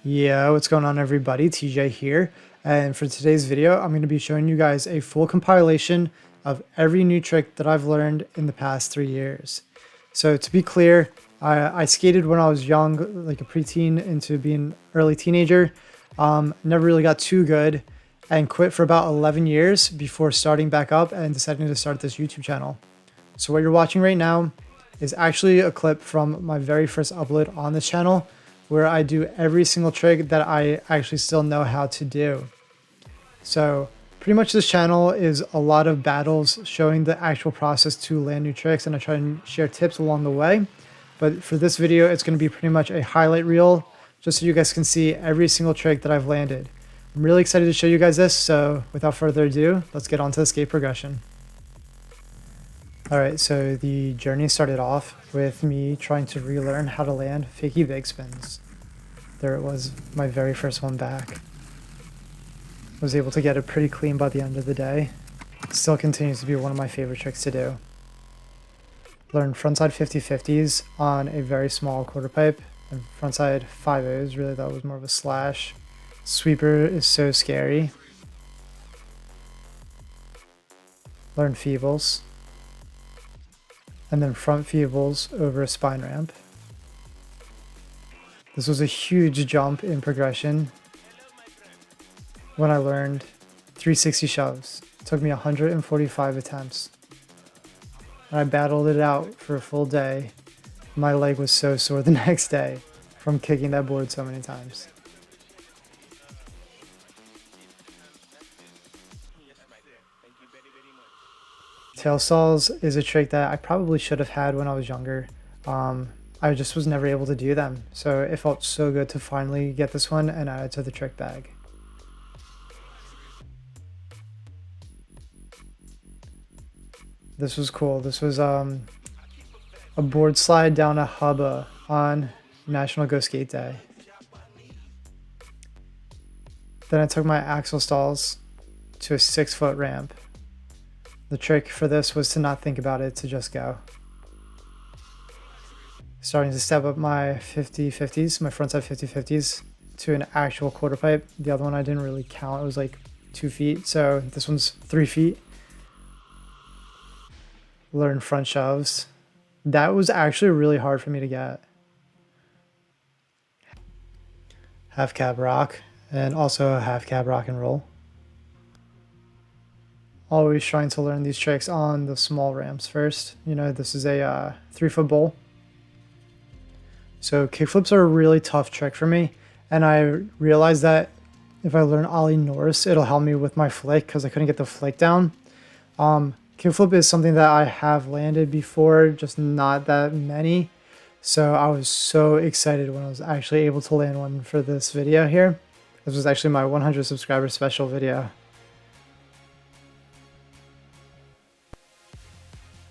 Yeah, what's going on everybody? TJ here, and for today's video I'm going to be showing you guys a full compilation of every new trick that I've learned in the past 3 years. So to be clear, I skated when I was young, like a preteen into being early teenager. Never really got too good and quit for about 11 years before starting back up and deciding to start this YouTube channel. So what you're watching right now is actually a clip from my very first upload on this channel, where I do every single trick that I actually still know how to do. So pretty much this channel is a lot of battles showing the actual process to land new tricks, and I try and share tips along the way. But for this video, it's going to be pretty much a highlight reel, just so you guys can see every single trick that I've landed. I'm really excited to show you guys this, so without further ado, let's get on to the skate progression. Alright, so the journey started off with me trying to relearn how to land fakie big spins. There it was, my very first one back. Was able to get it pretty clean by the end of the day. Still continues to be one of my favorite tricks to do. Learned frontside 50-50s on a very small quarter pipe, and frontside 5-0s, really that was more of a slash. Sweeper is so scary. Learned feebles. And then front feebles over a spine ramp. This was a huge jump in progression when I learned 360 shoves. It took me 145 attempts. I battled it out for a full day. My leg was so sore the next day from kicking that board so many times. Tail stalls is a trick that I probably should have had when I was younger. I just was never able to do them, so it felt so good to finally get this one and add it to the trick bag. This was cool. This was a board slide down a hubba on National Go Skate Day. Then I took my axle stalls to a 6-foot ramp. The trick for this was to not think about it, to just go. Starting to step up my 50-50s, my frontside 50-50s to an actual quarter pipe. The other one I didn't really count, it was like 2 feet, so this one's 3 feet. Learn front shoves. That was actually really hard for me to get. Half cab rock, and also a half cab rock and roll. Always trying to learn these tricks on the small ramps first. You know, this is a 3-foot bowl. So kickflips are a really tough trick for me, and I realized that if I learn ollie Norse, it'll help me with my flick because I couldn't get the flick down. Kickflip is something that I have landed before, just not that many. So I was so excited when I was actually able to land one for this video here. This was actually my 100 subscriber special video.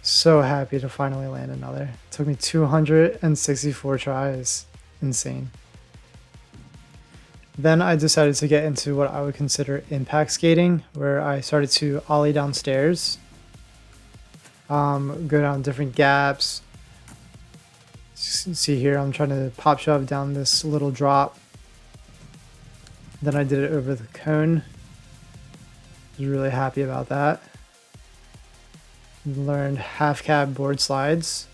So happy to finally land another. It took me 264 tries. Insane. Then I decided to get into what I would consider impact skating, where I started to ollie downstairs, go down different gaps. See here, I'm trying to pop shove down this little drop. Then I did it over the cone. I was really happy about that. Learned half cab board slides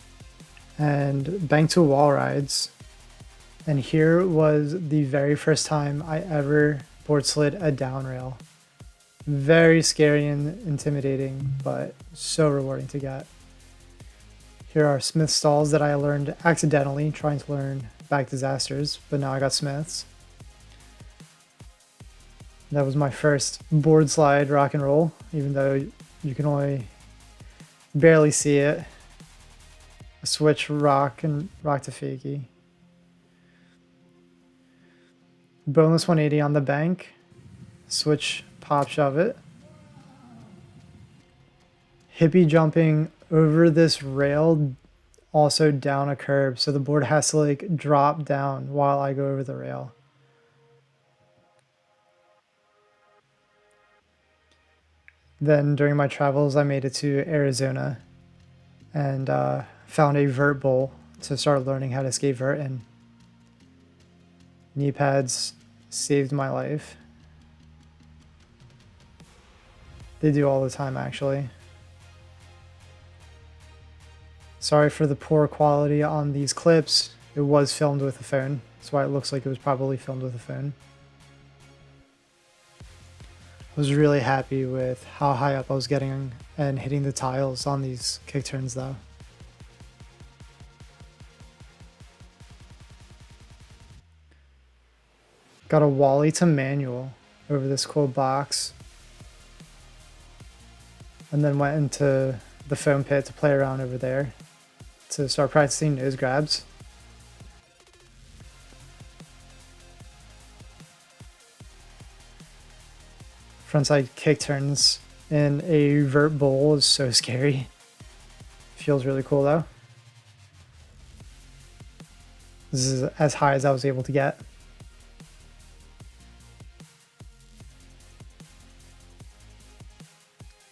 and bank to wall rides. And here was the very first time I ever board slid a down rail. Very scary and intimidating, but so rewarding to get. Here are Smith stalls that I learned accidentally trying to learn back disasters, but now I got Smiths. That was my first board slide rock and roll, even though you can only barely see it. A switch rock and rock to fakie. Boneless 180 on the bank. Switch pop shove it. Hippie jumping over this rail, also down a curb, so the board has to like drop down while I go over the rail. Then during my travels, I made it to Arizona and found a vert bowl to start learning how to skate vert in. Knee pads saved my life. They do all the time, actually. Sorry for the poor quality on these clips. It was filmed with a phone. That's why it looks like it was probably filmed with a phone. I was really happy with how high up I was getting and hitting the tiles on these kick turns though. Got a Wally to manual over this cool box. And then went into the foam pit to play around over there to start practicing nose grabs. Frontside kick turns in a vert bowl is so scary. Feels really cool though. This is as high as I was able to get.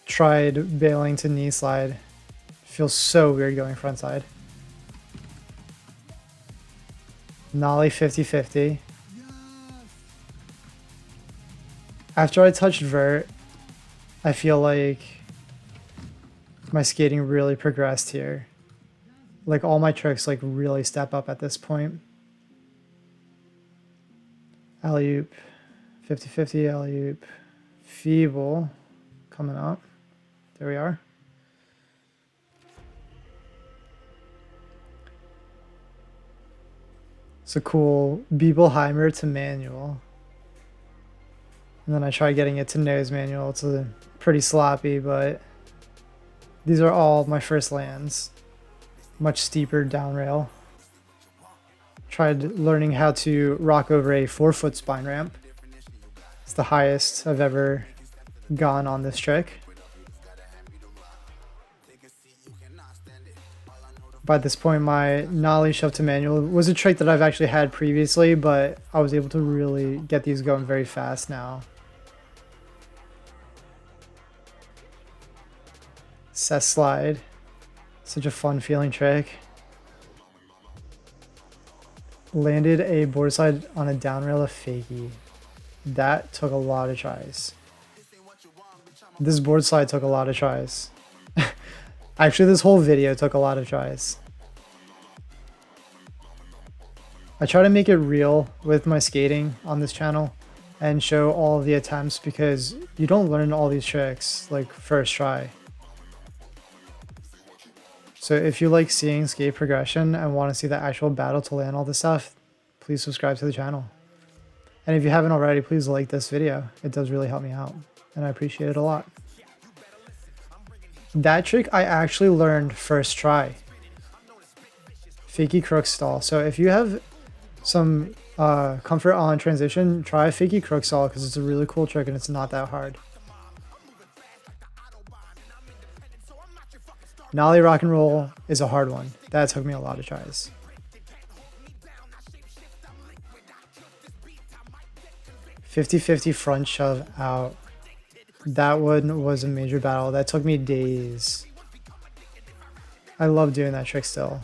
Tried bailing to knee slide. Feels so weird going frontside. Nollie 50-50. After I touched vert, I feel like my skating really progressed here. Like all my tricks like really step up at this point. Alley-oop, 50-50 alley-oop, feeble coming up. There we are. It's a cool Biebelheimer to manual. And then I try getting it to nose manual. It's pretty sloppy, but these are all my first lands. Much steeper down rail. Tried learning how to rock over a 4-foot spine ramp. It's the highest I've ever gone on this trick. By this point, my nollie shove to manual was a trick that I've actually had previously, but I was able to really get these going very fast now. Set slide. Such a fun feeling trick. Landed a board slide on a down rail of fakie. That took a lot of tries. This board slide took a lot of tries. Actually, this whole video took a lot of tries. I try to make it real with my skating on this channel and show all of the attempts because you don't learn all these tricks like first try. So if you like seeing skate progression and want to see the actual battle to land all this stuff, please subscribe to the channel. And if you haven't already, please like this video. It does really help me out and I appreciate it a lot. That trick I actually learned first try. Fakie crook stall. So if you have some comfort on transition, try fakie crook stall because it's a really cool trick and it's not that hard. Nollie rock and roll is a hard one. That took me a lot of tries. "50-50 front shove out." That one was a major battle. That took me days. I love doing that trick still.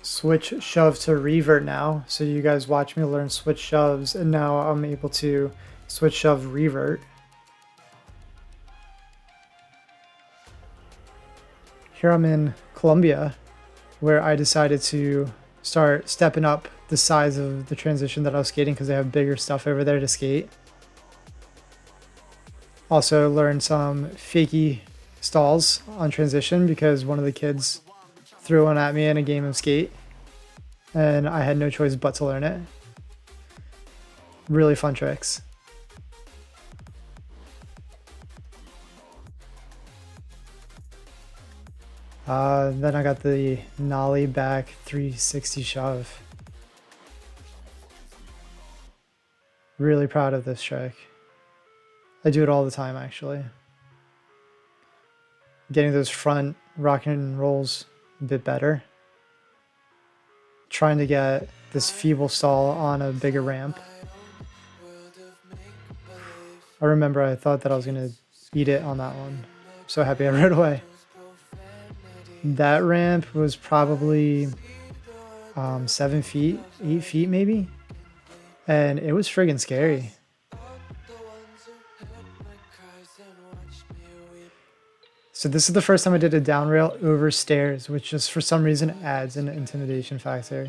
Switch shove to revert now. So you guys watch me learn switch shoves and now I'm able to switch shove revert. Here I'm in Colombia where I decided to start stepping up the size of the transition that I was skating because they have bigger stuff over there to skate. Also learned some fakie stalls on transition because one of the kids threw one at me in a game of skate and I had no choice but to learn it. Really fun tricks. Then I got the nollie back 360 shove. Really proud of this trick. I do it all the time actually. Getting those front rock and rolls a bit better. Trying to get this feeble stall on a bigger ramp. I remember I thought that I was going to eat it on that one. I'm so happy I rode away. That ramp was probably 7 feet, 8 feet maybe. And it was friggin' scary. So this is the first time I did a down rail over stairs, which just for some reason adds an intimidation factor.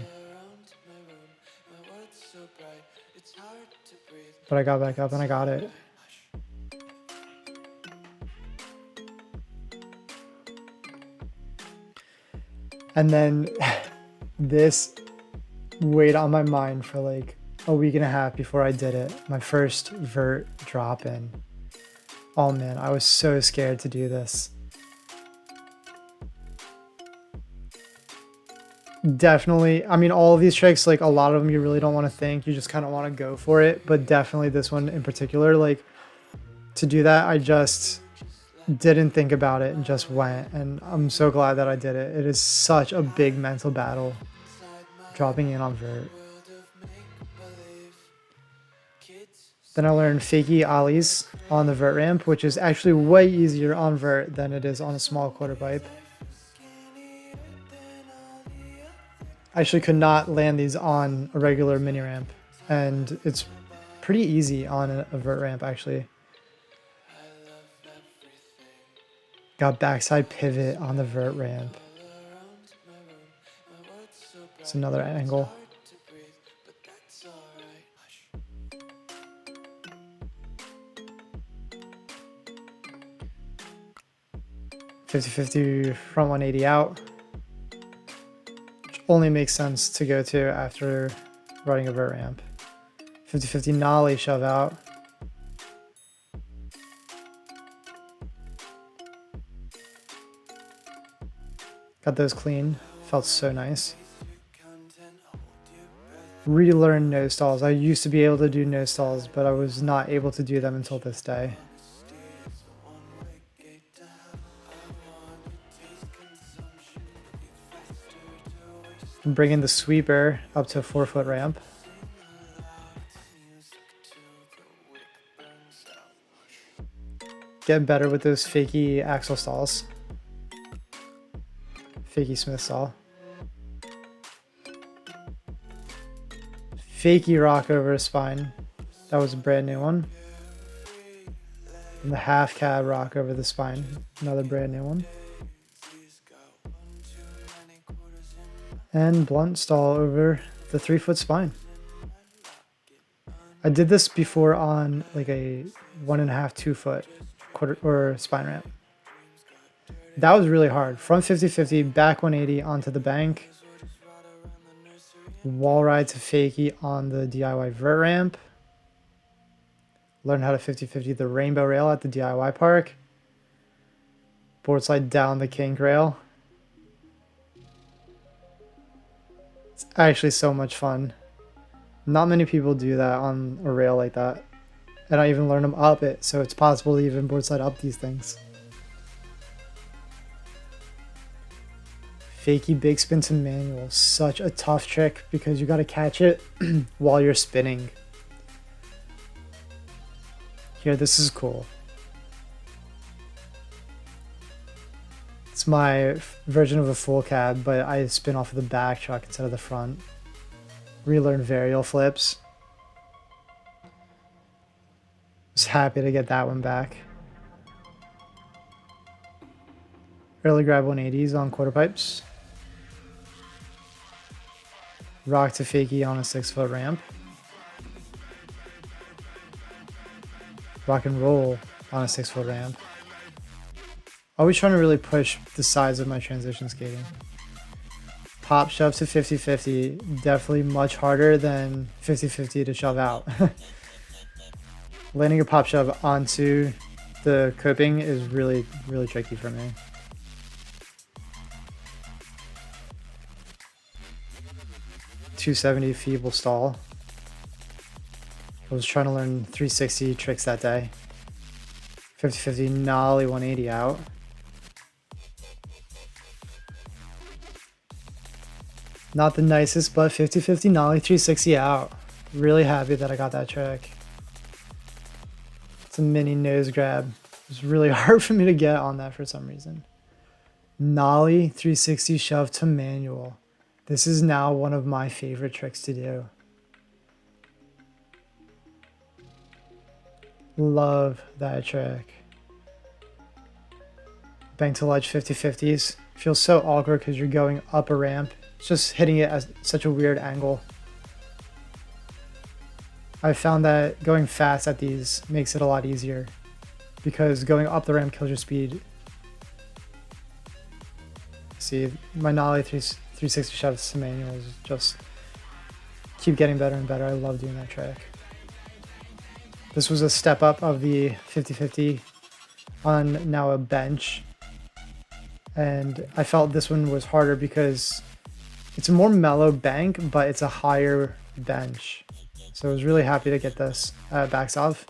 But I got back up and I got it. And then this weighed on my mind for like a week and a half before I did it. My first vert drop in. Oh man, I was so scared to do this. Definitely, I mean, all of these tricks, like a lot of them you really don't want to think, you just kind of want to go for it. But definitely this one in particular, like to do that, I just didn't think about it and just went. And I'm so glad that I did it. It is such a big mental battle dropping in on vert. Then I learned fakie ollies on the vert ramp, which is actually way easier on vert than it is on a small quarter pipe. I actually could not land these on a regular mini ramp, and it's pretty easy on a vert ramp actually. Got backside pivot on the vert ramp. It's another angle. (50-50) front 180 out. Which only makes sense to go to after riding a vert ramp. (50-50) nollie shove out. Got those clean. Felt so nice. Relearn nose stalls. I used to be able to do nose stalls, but I was not able to do them until this day. I'm bringing the sweeper up to a 4-foot ramp. Get better with those fakie axle stalls. Fakie Smith stall. Fakie rock over a spine. That was a brand new one. And the half cab rock over the spine. Another brand new one. And blunt stall over the 3-foot spine. I did this before on like a 1.5, 2-foot quarter or spine ramp. That was really hard. Front 50-50, back 180 onto the bank. Wall ride to fakie on the DIY vert ramp. Learn how to 50-50 the rainbow rail at the DIY park. Board slide down the kink rail. It's actually so much fun. Not many people do that on a rail like that. And I even learned them up it, so it's possible to even board slide up these things. Fakie big spin to manual. Such a tough trick because you got to catch it while you're spinning. Here, this is cool. It's my version of a full cab, but I spin off of the back truck instead of the front. Relearn varial flips. Was happy to get that one back. Early grab 180s on quarter pipes. Rock to fakie on a 6-foot ramp. Rock and roll on a 6-foot ramp. Always trying to really push the size of my transition skating. Pop shove to 50-50. Definitely much harder than 50-50 to shove out. Landing a pop shove onto the coping is really, really tricky for me. .270 feeble stall. I was trying to learn 360 tricks that day. 50-50 nollie 180 out. Not the nicest, but 50-50 nollie 360 out. Really happy that I got that trick. It's a mini nose grab. It was really hard for me to get on that for some reason. Nollie 360 shove to manual. This is now one of my favorite tricks to do. Love that trick. Bank to ledge 50-50s. Feels so awkward because you're going up a ramp. It's just hitting it at such a weird angle. I found that going fast at these makes it a lot easier because going up the ramp kills your speed. See, my nollie 360 shove to manuals just keep getting better and better. I love doing that trick. This was a step up of the 50-50 on now a bench. And I felt this one was harder because it's a more mellow bank, but it's a higher bench. So I was really happy to get this backs off.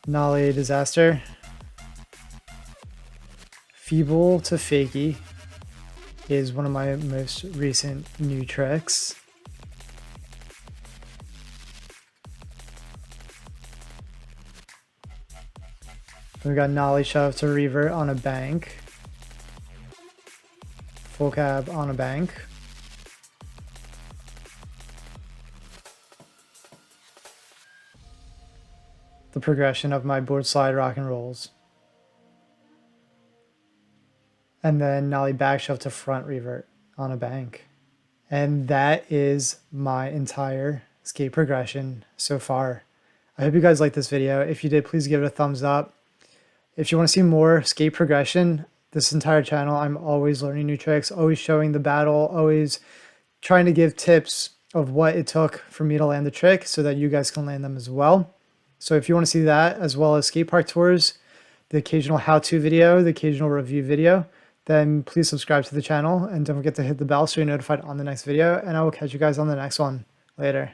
Nollie disaster. Feeble to fakie is one of my most recent new tricks. We got nollie shove to revert on a bank. Full cab on a bank. The progression of my board slide rock and rolls. And then nollie back shove to front revert on a bank. And that is my entire skate progression so far. I hope you guys liked this video. If you did, please give it a thumbs up. If you want to see more skate progression, this entire channel, I'm always learning new tricks, always showing the battle, always trying to give tips of what it took for me to land the trick so that you guys can land them as well. So if you want to see that, as well as skate park tours, the occasional how-to video, the occasional review video, then please subscribe to the channel and don't forget to hit the bell so you're notified on the next video, and I will catch you guys on the next one. Later.